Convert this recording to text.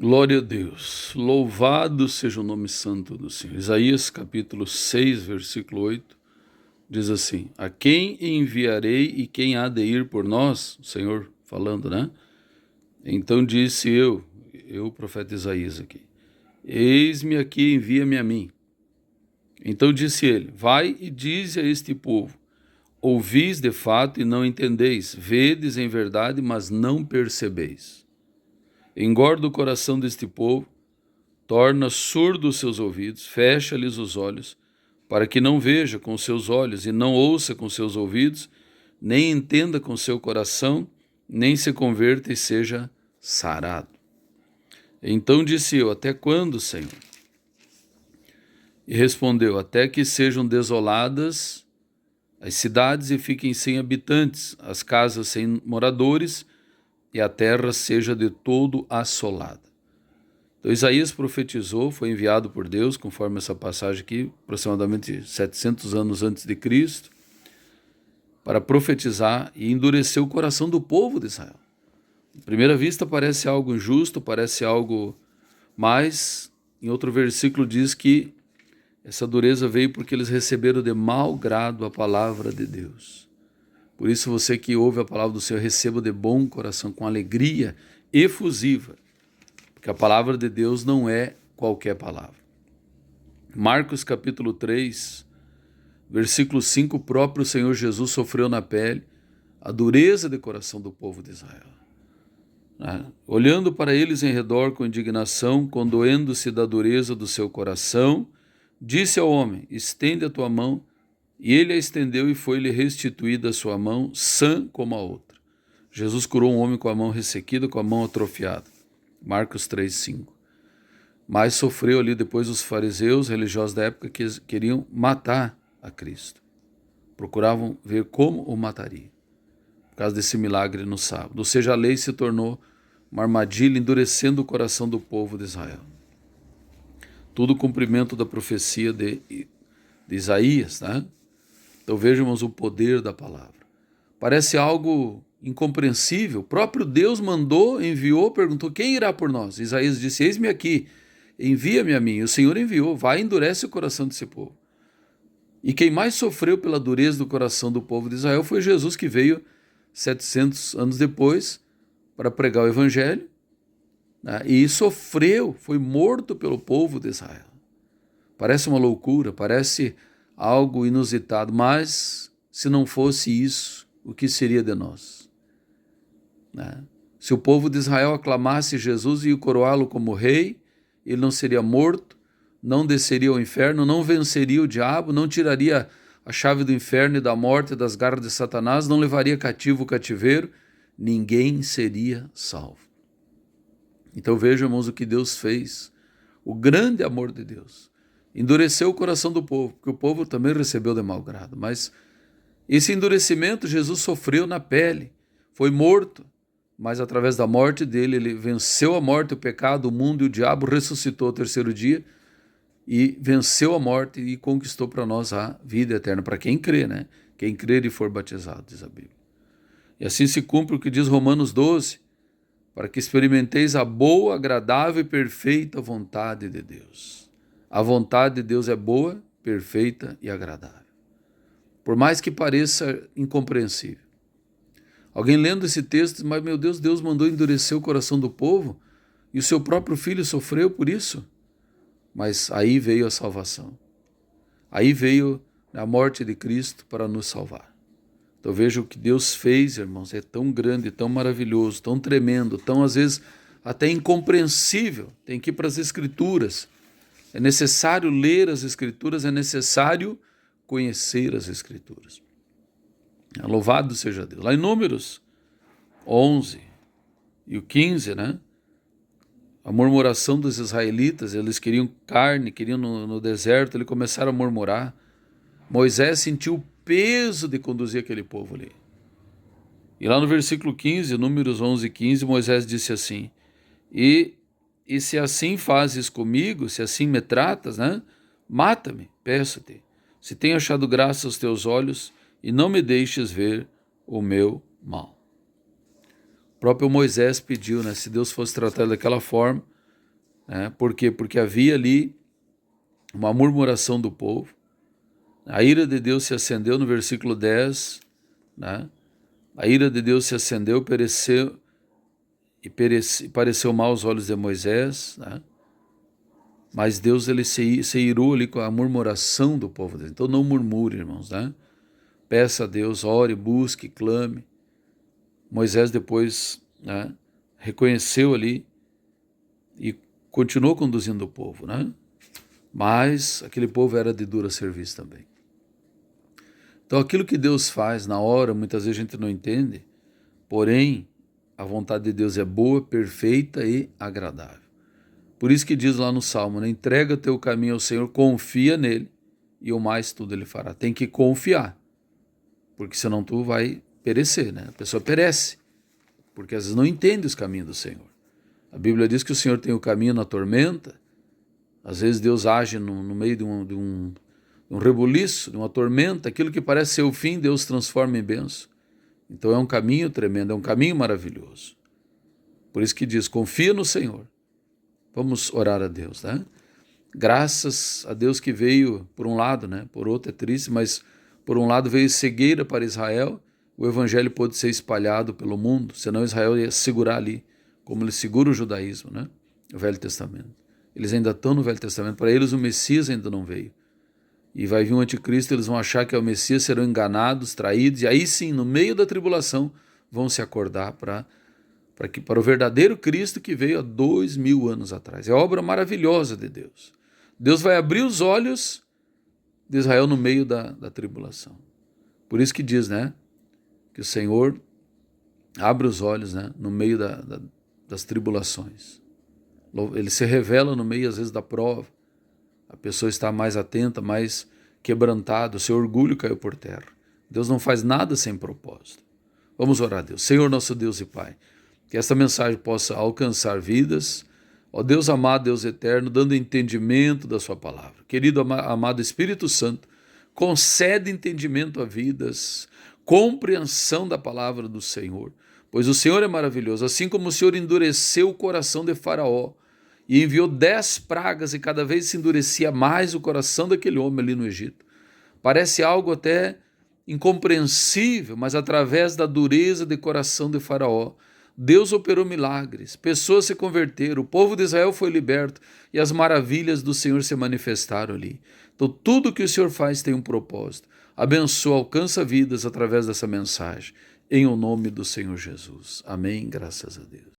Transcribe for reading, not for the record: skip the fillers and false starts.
Glória a Deus, louvado seja o nome santo do Senhor. Isaías capítulo 6, versículo 8, diz assim: a quem enviarei e quem há de ir por nós? O Senhor falando, né? Então disse eu, profeta Isaías aqui, eis-me aqui, envia-me a mim. Então disse ele, vai e dize a este povo, ouvis de fato e não entendeis, vedes em verdade, mas não percebeis. Engorda o coração deste povo, torna surdos os seus ouvidos, fecha-lhes os olhos, para que não veja com seus olhos e não ouça com seus ouvidos, nem entenda com seu coração, nem se converta e seja sarado. Então disse eu, até quando, Senhor? E respondeu, até que sejam desoladas as cidades e fiquem sem habitantes, as casas sem moradores, e a terra seja de todo assolada. Então Isaías profetizou, foi enviado por Deus, conforme essa passagem aqui, aproximadamente 700 anos antes de Cristo, para profetizar e endurecer o coração do povo de Israel. À primeira vista parece algo injusto, parece algo, mas em outro versículo diz que essa dureza veio porque eles receberam de mau grado a palavra de Deus. Por isso você que ouve a palavra do Senhor, receba de bom coração, com alegria efusiva, porque a palavra de Deus não é qualquer palavra. Marcos capítulo 3, versículo 5, o próprio Senhor Jesus sofreu na pele a dureza de coração do povo de Israel. Olhando para eles em redor com indignação, condoendo-se da dureza do seu coração, disse ao homem, estende a tua mão. E ele a estendeu e foi-lhe restituída a sua mão, sã como a outra. Jesus curou um homem com a mão ressequida, com a mão atrofiada. Marcos 3, 5. Mas sofreu ali depois os fariseus, religiosos da época, que queriam matar a Cristo. Procuravam ver como o mataria, por causa desse milagre no sábado. Ou seja, a lei se tornou uma armadilha, endurecendo o coração do povo de Israel. Tudo cumprimento da profecia de Isaías, né? Então vejamos o poder da palavra. Parece algo incompreensível. O próprio Deus mandou, enviou, perguntou, quem irá por nós? Isaías disse, eis-me aqui, envia-me a mim. E o Senhor enviou, vai e endurece o coração desse povo. E quem mais sofreu pela dureza do coração do povo de Israel foi Jesus, que veio 700 anos depois para pregar o evangelho, né? E sofreu, foi morto pelo povo de Israel. Parece uma loucura, parece algo inusitado, mas se não fosse isso, o que seria de nós? Né? Se o povo de Israel aclamasse Jesus e o coroá-lo como rei, ele não seria morto, não desceria ao inferno, não venceria o diabo, não tiraria a chave do inferno e da morte e das garras de Satanás, não levaria cativo o cativeiro, ninguém seria salvo. Então vejamos o que Deus fez, o grande amor de Deus. Endureceu o coração do povo, porque o povo também recebeu de mau grado. Mas esse endurecimento Jesus sofreu na pele, foi morto, mas através da morte dele, ele venceu a morte, o pecado, o mundo e o diabo, ressuscitou ao terceiro dia e venceu a morte e conquistou para nós a vida eterna, para quem crê, né? Quem crer e for batizado, diz a Bíblia. E assim se cumpre o que diz Romanos 12, para que experimenteis a boa, agradável e perfeita vontade de Deus. A vontade de Deus é boa, perfeita e agradável. Por mais que pareça incompreensível. Alguém lendo esse texto diz, mas meu Deus, Deus mandou endurecer o coração do povo e o seu próprio filho sofreu por isso. Mas aí veio a salvação. Aí veio a morte de Cristo para nos salvar. Então veja o que Deus fez, irmãos, é tão grande, tão maravilhoso, tão tremendo, tão às vezes até incompreensível. Tem que ir para as Escrituras. É necessário ler as Escrituras, é necessário conhecer as Escrituras. Louvado seja Deus. Lá em Números 11 e o 15, né? A murmuração dos israelitas, eles queriam carne, queriam no deserto, eles começaram a murmurar. Moisés sentiu o peso de conduzir aquele povo ali. E lá no versículo 15, Números 11 e 15, Moisés disse assim, E se assim fazes comigo, se assim me tratas, né? Mata-me, peço-te, se tenho achado graça aos teus olhos, e não me deixes ver o meu mal. O próprio Moisés pediu, né? Se Deus fosse tratado daquela forma, né? Por quê? Porque havia ali uma murmuração do povo. A ira de Deus se acendeu no versículo 10, né? A ira de Deus se acendeu, pareceu mal aos olhos de Moisés, né? Mas Deus ele se irou ali com a murmuração do povo dele. Então não murmure, irmãos, né? Peça a Deus, ore, busque, clame. Moisés depois, né, reconheceu ali e continuou conduzindo o povo, né? Mas aquele povo era de dura serviço também. Então aquilo que Deus faz na hora, muitas vezes a gente não entende, porém a vontade de Deus é boa, perfeita e agradável. Por isso que diz lá no Salmo, né? Entrega teu caminho ao Senhor, confia nele e o mais tudo ele fará. Tem que confiar, porque senão tu vai perecer, né? A pessoa perece, porque às vezes não entende os caminhos do Senhor. A Bíblia diz que o Senhor tem o caminho na tormenta. Às vezes Deus age no meio de um rebuliço, de uma tormenta. Aquilo que parece ser o fim, Deus transforma em bênção. Então é um caminho tremendo, é um caminho maravilhoso. Por isso que diz, confia no Senhor. Vamos orar a Deus, né? Graças a Deus que veio, por um lado, né? Por outro é triste, mas por um lado veio cegueira para Israel, o evangelho pôde ser espalhado pelo mundo, senão Israel ia segurar ali, como ele segura o judaísmo, né? O Velho Testamento. Eles ainda estão no Velho Testamento, para eles o Messias ainda não veio. E vai vir um anticristo, eles vão achar que é o Messias, serão enganados, traídos, e aí sim, no meio da tribulação, vão se acordar para o verdadeiro Cristo que veio há 2000 anos atrás. É obra maravilhosa de Deus. Deus vai abrir os olhos de Israel no meio da tribulação. Por isso que diz, né, que o Senhor abre os olhos, né, no meio das tribulações. Ele se revela no meio, às vezes, da prova. A pessoa está mais atenta, mais quebrantada, o seu orgulho caiu por terra. Deus não faz nada sem propósito. Vamos orar a Deus. Senhor, nosso Deus e Pai, que esta mensagem possa alcançar vidas, ó Deus amado, Deus eterno, dando entendimento da sua palavra. Querido amado Espírito Santo, concede entendimento a vidas, compreensão da palavra do Senhor, pois o Senhor é maravilhoso, assim como o Senhor endureceu o coração de Faraó e enviou 10 pragas e cada vez se endurecia mais o coração daquele homem ali no Egito. Parece algo até incompreensível, mas através da dureza de coração de Faraó, Deus operou milagres, pessoas se converteram, o povo de Israel foi liberto e as maravilhas do Senhor se manifestaram ali. Então tudo que o Senhor faz tem um propósito. Abençoa, alcança vidas através dessa mensagem. Em o nome do Senhor Jesus. Amém. Graças a Deus.